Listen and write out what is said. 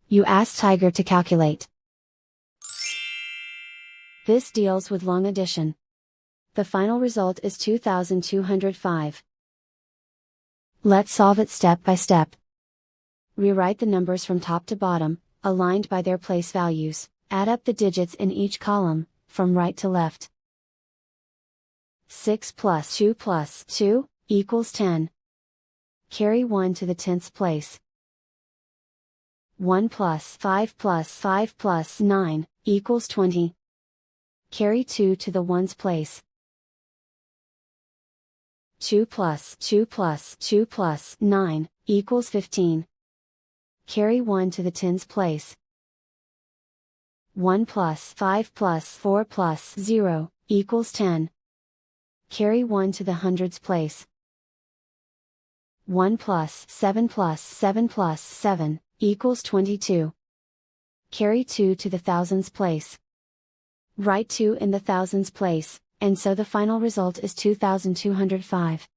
You ask Tiger to calculate. This deals with long addition. The final result is 2205. Let's solve it step by step. Rewrite the numbers from top to bottom, aligned by their place values, add up the digits in each column, from right to left. 6 plus 2 plus 2, equals 10. Carry 1 to the 10th place. 1 plus 5 plus 9, equals 20. Carry 2 to the 1's place. 2 plus 2 plus 9, equals 15. Carry 1 to the 10's place. 1 plus 5 plus 4 plus 0, equals 10. Carry 1 to the 100's place. 1 plus 7 plus 7, equals 22. Carry 2 to the 1000's place. Write 2 in the 1000's place, and so the final result is 2205.